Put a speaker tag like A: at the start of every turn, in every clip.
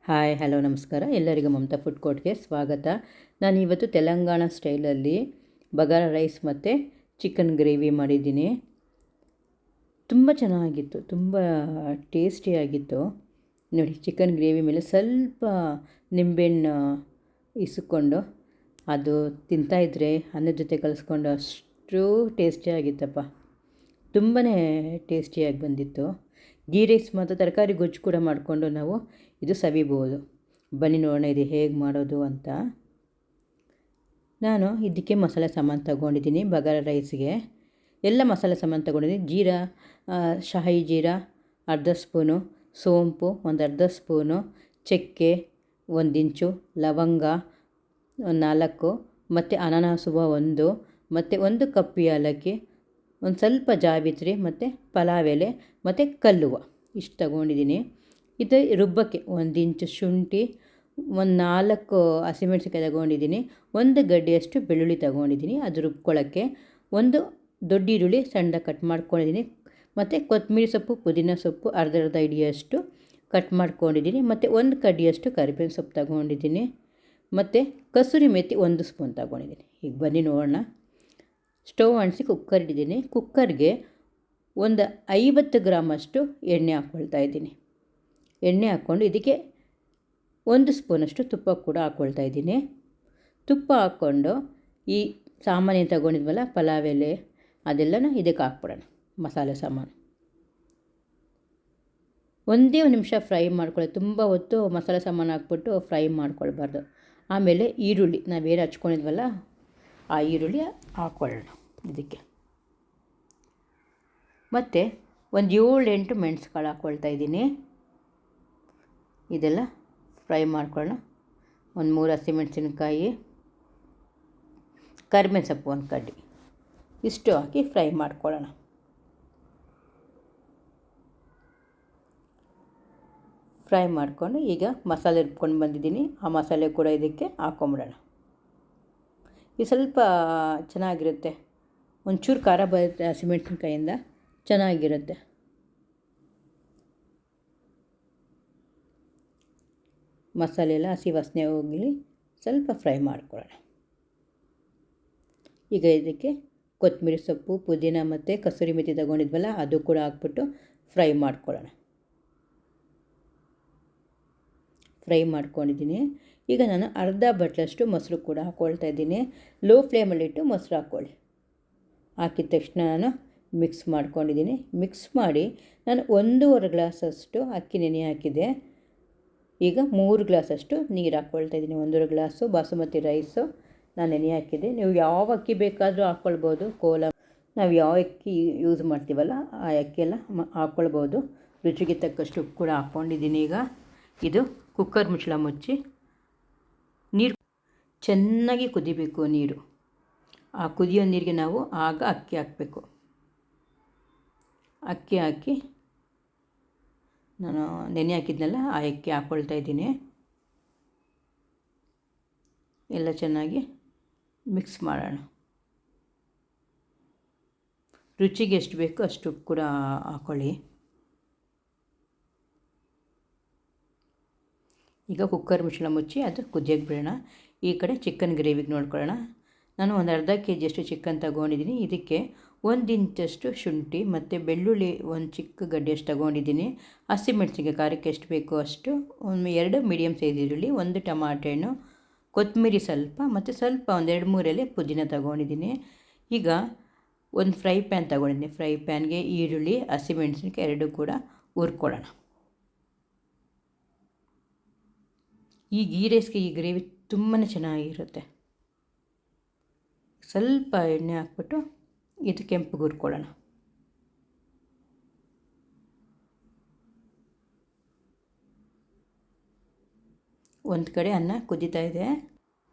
A: Hi hello ನಮಸ್ಕಾರ ಎಲ್ಲರಿಗೂ Mamata food ಕೋರ್ಟ್ಗೆ ಸ್ವಾಗತ. ನಾನು ಇವತ್ತು ತೆಲಂಗಾಣ ಸ್ಟೈಲಲ್ಲಿ ಬಗಾರ ರೈಸ್ ಮತ್ತು ಚಿಕನ್ ಗ್ರೇವಿ ಮಾಡಿದ್ದೀನಿ. ತುಂಬ ಚೆನ್ನಾಗಿತ್ತು, ತುಂಬ ಟೇಸ್ಟಿಯಾಗಿತ್ತು. ನೋಡಿ, ಚಿಕನ್ ಗ್ರೇವಿ ಮೇಲೆ ಸ್ವಲ್ಪ ನಿಂಬೆಹಣ್ಣು ಇಸ್ಕೊಂಡು ಅದು ತಿಂತಾಯಿದ್ರೆ ಅನ್ನದ ಜೊತೆ ಕಲಿಸ್ಕೊಂಡು ಅಷ್ಟು ಟೇಸ್ಟಿಯಾಗಿತ್ತಪ್ಪ. ತುಂಬಾ ಟೇಸ್ಟಿಯಾಗಿ ಬಂದಿತ್ತು. ಗೀ ರೈಸ್ ಮತ್ತು ತರಕಾರಿ ಗೊಜ್ಜು ಕೂಡ ಮಾಡಿಕೊಂಡು ನಾವು ಇದು ಸವಿಬೋದು. ಬನ್ನಿ ನೋಡೋಣ ಇದು ಹೇಗೆ ಮಾಡೋದು ಅಂತ. ನಾನು ಇದಕ್ಕೆ ಮಸಾಲೆ ಸಾಮಾನು ತಗೊಂಡಿದ್ದೀನಿ. ಬಗಾರ ರೈಸ್ಗೆ ಎಲ್ಲ ಮಸಾಲೆ ಸಾಮಾನು ತಗೊಂಡಿದ್ದೀನಿ. ಜೀರಾ, ಶಾಹಿ ಜೀರಾ ಅರ್ಧ ಸ್ಪೂನು, ಸೋಂಪು ಒಂದು ಅರ್ಧ ಸ್ಪೂನು, ಚಕ್ಕೆ 1 ಇಂಚು, ಲವಂಗ 4 ಮತ್ತು ಅನಾನಸ್ ಹೂವು 1 ಮತ್ತು 1 ಕಪ್ ಏಲಕ್ಕಿ, ಒಂದು ಸ್ವಲ್ಪ ಜಾವಿತ್ರಿ ಮತ್ತು ಪಲಾವ್ ಎಲೆ ಮತ್ತು ಕಲ್ಲುವ ಇಷ್ಟು ತಗೊಂಡಿದ್ದೀನಿ. ಇದು ರುಬ್ಬಕ್ಕೆ 1 ಇಂಚು ಶುಂಠಿ, ಒಂದು 4 ಹಸಿಮೆಣಸಿನ್ಕಾಯಿ ತಗೊಂಡಿದ್ದೀನಿ, 1 ಗಡ್ಡೆಯಷ್ಟು ಬೆಳ್ಳುಳ್ಳಿ ತಗೊಂಡಿದ್ದೀನಿ. ಅದು ರುಬ್ಕೊಳ್ಳೋಕ್ಕೆ ಒಂದು ದೊಡ್ಡ ಈರುಳ್ಳಿ ಸಣ್ಣದಾಗಿ ಕಟ್ ಮಾಡ್ಕೊಂಡಿದ್ದೀನಿ ಮತ್ತು ಕೊತ್ತಂಬರಿ ಸೊಪ್ಪು, ಪುದೀನ ಸೊಪ್ಪು ಅರ್ಧ ಹಿಡಿಯಷ್ಟು ಕಟ್ ಮಾಡ್ಕೊಂಡಿದ್ದೀನಿ ಮತ್ತು 1 ಕಡ್ಡಿಯಷ್ಟು ಕರಿಬೇವಿನ ಸೊಪ್ಪು ತಗೊಂಡಿದ್ದೀನಿ ಮತ್ತು ಕಸೂರಿ ಮೇಥಿ 1 ಸ್ಪೂನ್ ತಗೊಂಡಿದ್ದೀನಿ. ಈಗ ಬನ್ನಿ ನೋಡೋಣ. ಸ್ಟವ್ ಅಂಟಿಸಿ ಕುಕ್ಕರ್ ಇಟ್ಟಿದ್ದೀನಿ. ಕುಕ್ಕರ್ಗೆ ಒಂದು 50 ಗ್ರಾಮಷ್ಟು ಎಣ್ಣೆ ಹಾಕ್ಕೊಳ್ತಾ ಇದ್ದೀನಿ. ಎಣ್ಣೆ ಹಾಕ್ಕೊಂಡು ಇದಕ್ಕೆ 1 ಸ್ಪೂನಷ್ಟು ತುಪ್ಪ ಕೂಡ ಹಾಕ್ಕೊಳ್ತಾ ಇದ್ದೀನಿ. ತುಪ್ಪ ಹಾಕ್ಕೊಂಡು ಈ ಸಾಮಾನೇನು ತಗೊಂಡಿದ್ವಲ್ಲ, ಪಲಾವ್ ಎಲೆ ಅದೆಲ್ಲನೂ ಇದಕ್ಕೆ ಹಾಕ್ಬಿಡೋಣ. ಮಸಾಲೆ ಸಾಮಾನು ಒಂದೇ 1 ನಿಮಿಷ ಫ್ರೈ ಮಾಡ್ಕೊಳ್ಳಿ. ತುಂಬ ಹೊತ್ತು ಮಸಾಲೆ ಸಾಮಾನು ಹಾಕ್ಬಿಟ್ಟು ಫ್ರೈ ಮಾಡ್ಕೊಳ್ಬಾರ್ದು. ಆಮೇಲೆ ಈರುಳ್ಳಿ ನಾವೇನು ಹಚ್ಕೊಂಡಿದ್ವಲ್ಲ ಆ ಈರುಳ್ಳಿ ಹಾಕ್ಕೊಳ್ಳೋಣ ಇದಕ್ಕೆ. ಮತ್ತು ಒಂದು 7-8 ಮೆಣಸುಕಾಳು ಹಾಕ್ಕೊಳ್ತಾ ಇದ್ದೀನಿ. ಇದೆಲ್ಲ ಫ್ರೈ ಮಾಡ್ಕೊಳ್ಳೋಣ. ಒಂದು 3 ಹಸಿಮೆಣಸಿನ್ಕಾಯಿ, ಕರಿಬೇವಿನ ಸೊಪ್ಪು 1 ಕಡ್ಡಿ, ಇಷ್ಟು ಹಾಕಿ ಫ್ರೈ ಮಾಡ್ಕೊಳ್ಳೋಣ. ಫ್ರೈ ಮಾಡಿಕೊಂಡು ಈಗ ಮಸಾಲೆ ರುಬ್ಕೊಂಡು ಬಂದಿದ್ದೀನಿ. ಆ ಮಸಾಲೆ ಕೂಡ ಇದಕ್ಕೆ ಹಾಕ್ಕೊಂಬಿಡೋಣ. ಇದು ಸ್ವಲ್ಪ ಚೆನ್ನಾಗಿರುತ್ತೆ. ಒಂಚೂರು ಖಾರ ಬರುತ್ತೆ ಹಸಿಮೆಣಸಿನ್ಕಾಯಿಂದ, ಚೆನ್ನಾಗಿರುತ್ತೆ. ಮಸಾಲೆ ಎಲ್ಲ ಹಸಿ ವಾಸನೆ ಹೋಗಲಿ ಸ್ವಲ್ಪ ಫ್ರೈ ಮಾಡ್ಕೊಳ್ಳೋಣ. ಈಗ ಇದಕ್ಕೆ ಕೊತ್ತಂಬರಿ ಸೊಪ್ಪು, ಪುದೀನ ಮತ್ತು ಕಸೂರಿ ಮೇಥಿ ತಗೊಂಡಿದ್ವಲ್ಲ ಅದು ಕೂಡ ಹಾಕ್ಬಿಟ್ಟು ಫ್ರೈ ಮಾಡ್ಕೊಳ್ಳೋಣ. ಫ್ರೈ ಮಾಡ್ಕೊಂಡಿದ್ದೀನಿ. ಈಗ ನಾನು ಅರ್ಧ ಬಟ್ಲಷ್ಟು ಮೊಸರು ಕೂಡ ಹಾಕ್ಕೊಳ್ತಾ ಇದ್ದೀನಿ. ಲೋ ಫ್ಲೇಮಲ್ಲಿಟ್ಟು ಮೊಸರು ಹಾಕ್ಕೊಳ್ಳಿ. ಹಾಕಿದ ತಕ್ಷಣ ನಾನು ಮಿಕ್ಸ್ ಮಾಡ್ಕೊಂಡಿದ್ದೀನಿ. ಮಿಕ್ಸ್ ಮಾಡಿ ನಾನು 1.5 ಗ್ಲಾಸಷ್ಟು ಅಕ್ಕಿ ನೆನೆ ಹಾಕಿದೆ. ಈಗ 3 ಗ್ಲಾಸಷ್ಟು ನೀರು ಹಾಕ್ಕೊಳ್ತಾ ಇದ್ದೀನಿ. 1.5 ಗ್ಲಾಸು ಬಾಸುಮತಿ ರೈಸು ನಾನು ನೆನೆ ಹಾಕಿದೆ. ನೀವು ಯಾವ ಅಕ್ಕಿ ಬೇಕಾದರೂ ಹಾಕ್ಕೊಳ್ಬೋದು. ನಾವು ಯಾವ ಅಕ್ಕಿ ಯೂಸ್ ಮಾಡ್ತೀವಲ್ಲ ಆ ಅಕ್ಕಿ ಎಲ್ಲ ಹಾಕ್ಕೊಳ್ಬೋದು. ರುಚಿಗೆ ತಕ್ಕಷ್ಟು ಉಪ್ಪು ಕೂಡ ಹಾಕ್ಕೊಂಡಿದ್ದೀನಿ. ಈಗ ಇದು ಕುಕ್ಕರ್ ಮುಚ್ಚಳ ಮುಚ್ಚಿ ನೀರು ಚೆನ್ನಾಗಿ ಕುದಿಬೇಕು. ನೀರು ಆ ಕುದಿಯೋ ನೀರಿಗೆ ನಾವು ಆಗ ಅಕ್ಕಿ ಹಾಕಬೇಕು. ಅಕ್ಕಿ ಹಾಕಿ ನಾನು ನೆನೆ ಹಾಕಿದ್ನಲ್ಲ ಆ ಅಕ್ಕಿ ಹಾಕ್ಕೊಳ್ತಾ ಇದ್ದೀನಿ. ಎಲ್ಲ ಚೆನ್ನಾಗಿ ಮಿಕ್ಸ್ ಮಾಡೋಣ. ರುಚಿಗೆ ಎಷ್ಟು ಬೇಕೋ ಅಷ್ಟು ಉಪ್ಪು ಕೂಡ ಹಾಕ್ಕೊಳ್ಳಿ. ಈಗ ಕುಕ್ಕರ್ ಮುಚ್ಚಳ ಮುಚ್ಚಿ ಅದು ಕುದಿಯೋಕ್ಕೆ ಬಿಡೋಣ. ಈ ಕಡೆ ಚಿಕನ್ ಗ್ರೇವಿಗೆ ನೋಡ್ಕೊಳ್ಳೋಣ. ನಾನು ಒಂದು ಅರ್ಧ kg ಚಿಕನ್ ತಗೊಂಡಿದ್ದೀನಿ. ಇದಕ್ಕೆ 1 ಇಂಚಷ್ಟು ಶುಂಠಿ ಮತ್ತು ಬೆಳ್ಳುಳ್ಳಿ 1 ಚಿಕ್ಕ ಗಡ್ಡೆಯಷ್ಟು ತಗೊಂಡಿದ್ದೀನಿ. ಹಸಿಮೆಣಸಿಗೆ ಖಾರಕ್ಕೆ ಎಷ್ಟು ಬೇಕೋ ಅಷ್ಟು, 2 ಮೀಡಿಯಮ್ ಸೈಜ್ ಈರುಳ್ಳಿ, 1 ಟಮಾಟೆ ಹಣ್ಣು, ಕೊತ್ತಂಬರಿ ಸ್ವಲ್ಪ ಮತ್ತು ಸ್ವಲ್ಪ ಒಂದು 2-3 ಎಲೆ ಪುದೀನ ತಗೊಂಡಿದ್ದೀನಿ. ಈಗ ಒಂದು ಫ್ರೈ ಪ್ಯಾನ್ ತಗೊಂಡಿದ್ದೀನಿ. ಫ್ರೈ ಪ್ಯಾನ್ಗೆ ಈರುಳ್ಳಿ, ಹಸಿಮೆಣಸಿನ್ಕಾಯಿ 2 ಕೂಡ ಹುರ್ಕೊಳ್ಳೋಣ. ಈ ಗೀ ರೈಸ್ಗೆ ಈ ಗ್ರೇವಿ ತುಂಬಾ ಚೆನ್ನಾಗಿರುತ್ತೆ. ಸ್ವಲ್ಪ ಎಣ್ಣೆ ಹಾಕ್ಬಿಟ್ಟು ಇದು ಕೆಂಪಗೆ ಹುರ್ಕೊಳ್ಳೋಣ. ಒಂದು ಕಡೆ ಅನ್ನ ಕುದೀತಾ ಇದೆ.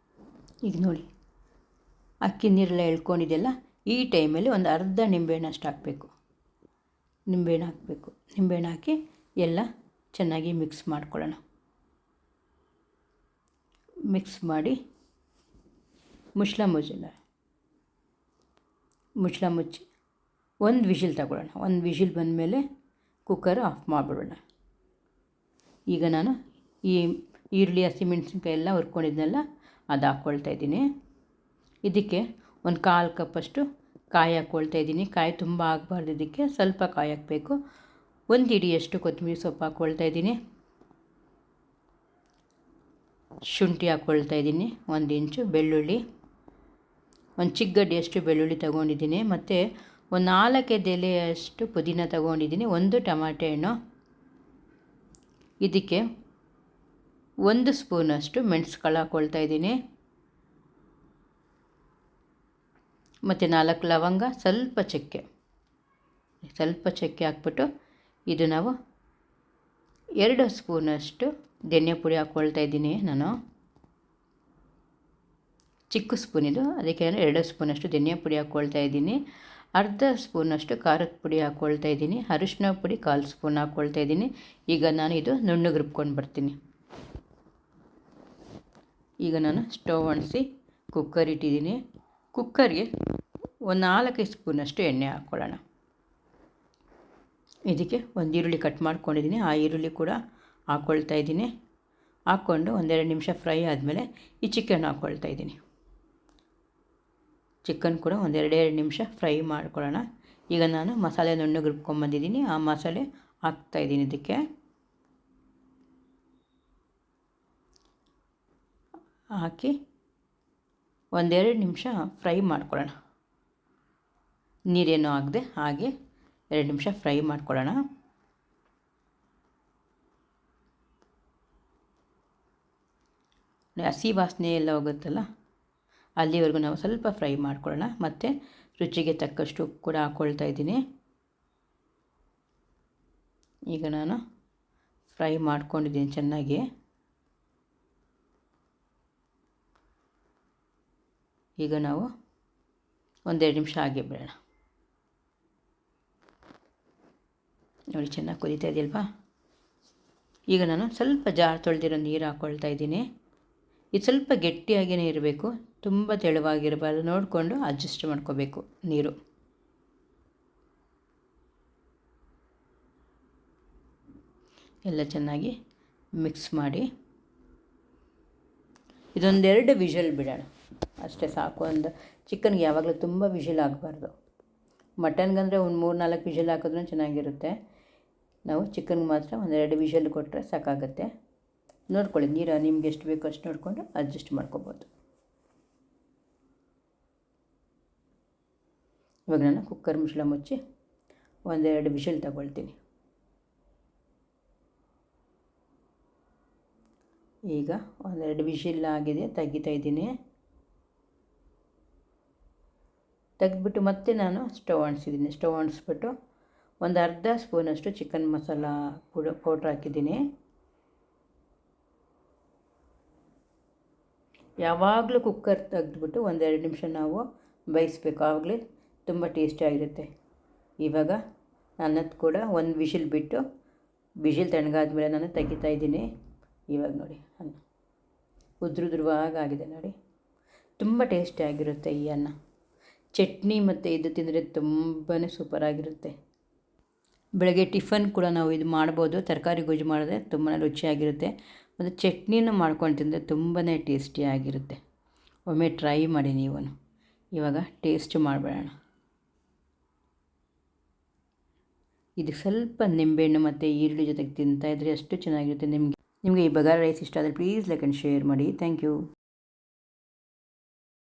A: ಈಗ ನೋಡಿ, ಅಕ್ಕಿ ನೀರೆಲ್ಲ ಎಳ್ಕೊಂಡಿದೆಯಲ್ಲ, ಈ ಟೈಮಲ್ಲಿ ಒಂದು ಅರ್ಧ ನಿಂಬೆಹಣ್ಣು ಅಷ್ಟು ಹಾಕಬೇಕು. ನಿಂಬೆಹಣ್ಣು ಹಾಕಿ ಎಲ್ಲ ಚೆನ್ನಾಗಿ ಮಿಕ್ಸ್ ಮಾಡ್ಕೊಳ್ಳೋಣ. ಮಿಕ್ಸ್ ಮಾಡಿ ಮುಚ್ಚಳ ಮುಚ್ಚಿ 1 ವಿಷಿಲ್ ತಗೊಳ್ಳೋಣ. 1 ವಿಷಿಲ್ ಬಂದಮೇಲೆ ಕುಕ್ಕರ್ ಆಫ್ ಮಾಡಿಬಿಡೋಣ. ಈಗ ನಾನು ಈ ಈರುಳ್ಳಿ ಹಸಿಮೆಣ್ಸಿನ್ಕಾಯಿ ಎಲ್ಲ ಹುರ್ಕೊಂಡಿದ್ನೆಲ್ಲ ಅದು ಹಾಕ್ಕೊಳ್ತಾ ಇದ್ದೀನಿ. ಇದಕ್ಕೆ ಒಂದು 1/4 ಕಪ್ಪಷ್ಟು ಕಾಯಿ ಹಾಕ್ಕೊಳ್ತಾ ಇದ್ದೀನಿ. ಕಾಯಿ ತುಂಬ ಆಗಬಾರ್ದು, ಇದಕ್ಕೆ ಸ್ವಲ್ಪ ಕಾಯಿ ಹಾಕಬೇಕು. 1 ಹಿಡಿಯಷ್ಟು ಕೊತ್ತಂಬರಿ ಸೊಪ್ಪು ಹಾಕ್ಕೊಳ್ತಾ ಇದ್ದೀನಿ. ಶುಂಠಿ ಹಾಕ್ಕೊಳ್ತಾ ಇದ್ದೀನಿ. 1 ಇಂಚು ಬೆಳ್ಳುಳ್ಳಿ, ಒಂದು ಚಿಕ್ಕಗಡ್ಡೆಯಷ್ಟು ಬೆಳ್ಳುಳ್ಳಿ ತೊಗೊಂಡಿದ್ದೀನಿ. ಮತ್ತು ಒಂದು 4 ಎಲೆಯಷ್ಟು ಪುದೀನ ತೊಗೊಂಡಿದ್ದೀನಿ. 1 ಟಮಾಟೆ ಹಣ್ಣು, ಇದಕ್ಕೆ 1 ಸ್ಪೂನಷ್ಟು ಮೆಣಸುಕಾಳು ಹಾಕ್ಕೊಳ್ತಾ ಇದ್ದೀನಿ. ಮತ್ತು 4 ಲವಂಗ, ಸ್ವಲ್ಪ ಚಕ್ಕೆ ಹಾಕ್ಬಿಟ್ಟು ಇದು ನಾವು 2 ಸ್ಪೂನಷ್ಟು ಧನಿಯಾ ಪುಡಿ ಹಾಕ್ಕೊಳ್ತಾ ಇದ್ದೀನಿ. ನಾನು ಚಿಕ್ಕ ಸ್ಪೂನಿದು, ಅದಕ್ಕೆ ನಾನು 2 ಸ್ಪೂನಷ್ಟು ಧನಿಯಾ ಪುಡಿ ಹಾಕ್ಕೊಳ್ತಾ ಇದ್ದೀನಿ. ಅರ್ಧ ಸ್ಪೂನಷ್ಟು ಖಾರದ ಪುಡಿ ಹಾಕ್ಕೊಳ್ತಾ ಇದ್ದೀನಿ. ಅರಿಶಿನ ಪುಡಿ 1/4 ಸ್ಪೂನ್ ಹಾಕ್ಕೊಳ್ತಾ ಇದ್ದೀನಿ. ಈಗ ನಾನು ಇದು ನುಣ್ಣಗೆ ರುಬ್ಕೊಂಡು ಬರ್ತೀನಿ. ಈಗ ನಾನು ಸ್ಟವ್ ಅಂಟಿಸಿ ಕುಕ್ಕರ್ ಇಟ್ಟಿದ್ದೀನಿ. ಕುಕ್ಕರ್ಗೆ ಒಂದು 4 ಸ್ಪೂನಷ್ಟು ಎಣ್ಣೆ ಹಾಕ್ಕೊಳ್ಳೋಣ. ಇದಕ್ಕೆ ಒಂದು ಈರುಳ್ಳಿ ಕಟ್ ಮಾಡ್ಕೊಂಡಿದ್ದೀನಿ, ಆ ಈರುಳ್ಳಿ ಕೂಡ ಹಾಕ್ಕೊಳ್ತಾ ಇದ್ದೀನಿ. ಹಾಕ್ಕೊಂಡು 1-2 ನಿಮಿಷ ಫ್ರೈ ಆದಮೇಲೆ ಈ ಚಿಕನ್ ಹಾಕ್ಕೊಳ್ತಾ ಇದ್ದೀನಿ. ಚಿಕನ್ ಕೂಡ 1-2 ನಿಮಿಷ ಫ್ರೈ ಮಾಡ್ಕೊಳ್ಳೋಣ. ಈಗ ನಾನು ಮಸಾಲೆ ನುಣ್ಣಗೆ ರುಬ್ಕೊಂಬಂದಿದ್ದೀನಿ, ಆ ಮಸಾಲೆ ಹಾಕ್ತಾಯಿದ್ದೀನಿ. ಇದಕ್ಕೆ ಹಾಕಿ 1-2 ನಿಮಿಷ ಫ್ರೈ ಮಾಡ್ಕೊಳ್ಳೋಣ. ನೀರೇನೂ ಹಾಕದೆ ಹಾಗೆ 2 ನಿಮಿಷ ಫ್ರೈ ಮಾಡ್ಕೊಳ್ಳೋಣ. ಹಸಿ ವಾಸನೆ ಎಲ್ಲ ಹೋಗುತ್ತಲ್ಲ, ಅಲ್ಲಿವರೆಗೂ ನಾವು ಸ್ವಲ್ಪ ಫ್ರೈ ಮಾಡ್ಕೊಳ್ಳೋಣ. ಮತ್ತು ರುಚಿಗೆ ತಕ್ಕಷ್ಟು ಉಪ್ಪು ಕೂಡ ಹಾಕ್ಕೊಳ್ತಾ ಇದ್ದೀನಿ. ಈಗ ನಾನು ಫ್ರೈ ಮಾಡ್ಕೊಂಡಿದ್ದೀನಿ ಚೆನ್ನಾಗಿ. ಈಗ ನಾವು 1-2 ನಿಮಿಷ ಹಾಗೆ ಬಿಡೋಣ. ನೋಡಿ ಚೆನ್ನಾಗಿ ಕುದೀತಾ ಇದೆಯಲ್ವಾ. ಈಗ ನಾನು ಸ್ವಲ್ಪ ಜಾರು ತೊಳೆದಿರೋ ನೀರು ಹಾಕ್ಕೊಳ್ತಾ ಇದ್ದೀನಿ. ಇದು ಸ್ವಲ್ಪ ಗಟ್ಟಿಯಾಗಿಯೇ ಇರಬೇಕು, ತುಂಬ ತೆಳುವಾಗಿರಬಾರ್ದು. ನೋಡಿಕೊಂಡು ಅಡ್ಜಸ್ಟ್ ಮಾಡ್ಕೋಬೇಕು ನೀರು. ಎಲ್ಲ ಚೆನ್ನಾಗಿ ಮಿಕ್ಸ್ ಮಾಡಿ ಇದೊಂದೆರಡು ವಿಷಲ್ ಬಿಡೋಣ, ಅಷ್ಟೇ ಸಾಕು. ಒಂದು ಚಿಕನ್ಗೆ ಯಾವಾಗಲೂ ತುಂಬ ವಿಷಲ್ ಆಗಬಾರ್ದು. ಮಟನ್ಗಂದರೆ ಒಂದು 3-4 ವಿಷಲ್ ಹಾಕಿದ್ರೂ ಚೆನ್ನಾಗಿರುತ್ತೆ. ನಾವು ಚಿಕನ್ಗೆ ಮಾತ್ರ 1-2 ವಿಷಲ್ ಕೊಟ್ಟರೆ ಸಾಕಾಗುತ್ತೆ. ನೋಡ್ಕೊಳ್ಳಿ, ನೀರು ನಿಮ್ಗೆ ಎಷ್ಟು ಬೇಕೋ ಅಷ್ಟು ನೋಡಿಕೊಂಡು ಅಡ್ಜಸ್ಟ್ ಮಾಡ್ಕೋಬೋದು. ಇವಾಗ ನಾನು ಕುಕ್ಕರ್ ಮುಚ್ಚಳ ಮುಚ್ಚಿ 1-2 ವಿಷಲ್ ತಗೊಳ್ತೀನಿ. ಈಗ 1-2 ವಿಷಲ್ ಆಗಿದೆ, ತೆಗಿತಾ ಇದ್ದೀನಿ. ತೆಗೆದ್ಬಿಟ್ಟು ಮತ್ತೆ ನಾನು ಸ್ಟವ್ ಅಂಟಿಸಿದ್ದೀನಿ. ಸ್ಟವ್ ಅಂಟಿಸ್ಬಿಟ್ಟು ಒಂದು ಅರ್ಧ ಸ್ಪೂನಷ್ಟು ಚಿಕನ್ ಮಸಾಲ ಪೌಡ್ರ್ ಹಾಕಿದ್ದೀನಿ. ಯಾವಾಗಲೂ ಕುಕ್ಕರ್ ತೆಗೆದ್ಬಿಟ್ಟು 1-2 ನಿಮಿಷ ನಾವು ಬೇಯಿಸ್ಬೇಕು, ಆವಾಗಲೇ ತುಂಬ ಟೇಸ್ಟಿಯಾಗಿರುತ್ತೆ. ಇವಾಗ ಅನ್ನದ ಕೂಡ 1 ವಿಷಲ್ ಬಿಟ್ಟು, ವಿಷಲ್ ತಣ್ಣಗಾದ್ಮೇಲೆ ನಾನು ತೆಗಿತಾ ಇದ್ದೀನಿ. ಇವಾಗ ನೋಡಿ ಅನ್ನ ಉದ್ರುದ್ರವಾಗಿದೆ ನೋಡಿ, ತುಂಬ ಟೇಸ್ಟಿಯಾಗಿರುತ್ತೆ ಈ ಅನ್ನ. ಚಟ್ನಿ ಮತ್ತು ಇದು ತಿಂದರೆ ತುಂಬಾ ಸೂಪರಾಗಿರುತ್ತೆ. ಬೆಳಗ್ಗೆ ಟಿಫನ್ ಕೂಡ ನಾವು ಇದು ಮಾಡ್ಬೋದು. ತರಕಾರಿ ಗೊಜ್ಜು ಮಾಡಿದ್ರೆ ತುಂಬಾ ರುಚಿಯಾಗಿರುತ್ತೆ. ಮತ್ತು ಚಟ್ನಿನೂ ಮಾಡ್ಕೊಂಡು ತಿಂದರೆ ತುಂಬಾ ಟೇಸ್ಟಿಯಾಗಿರುತ್ತೆ. ಒಮ್ಮೆ ಟ್ರೈ ಮಾಡಿ ನೀವು. ಇವಾಗ ಟೇಸ್ಟ್ ಮಾಡಿಬಿಡೋಣ. ಇದಕ್ಕೆ ಸ್ವಲ್ಪ ನಿಂಬೆಹಣ್ಣು ಮತ್ತು ಈರುಳ್ಳಿ ಜೊತೆಗೆ ತಿಂತಾಯಿದ್ರೆ ಅಷ್ಟು ಚೆನ್ನಾಗಿರುತ್ತೆ. ನಿಮಗೆ ಈ ಬಗಾರ ರೈಸ್ ಇಷ್ಟ ಆದರೆ ಪ್ಲೀಸ್ ಲೈಕ್ ಆ್ಯಂಡ್ ಶೇರ್ ಮಾಡಿ. Thank you.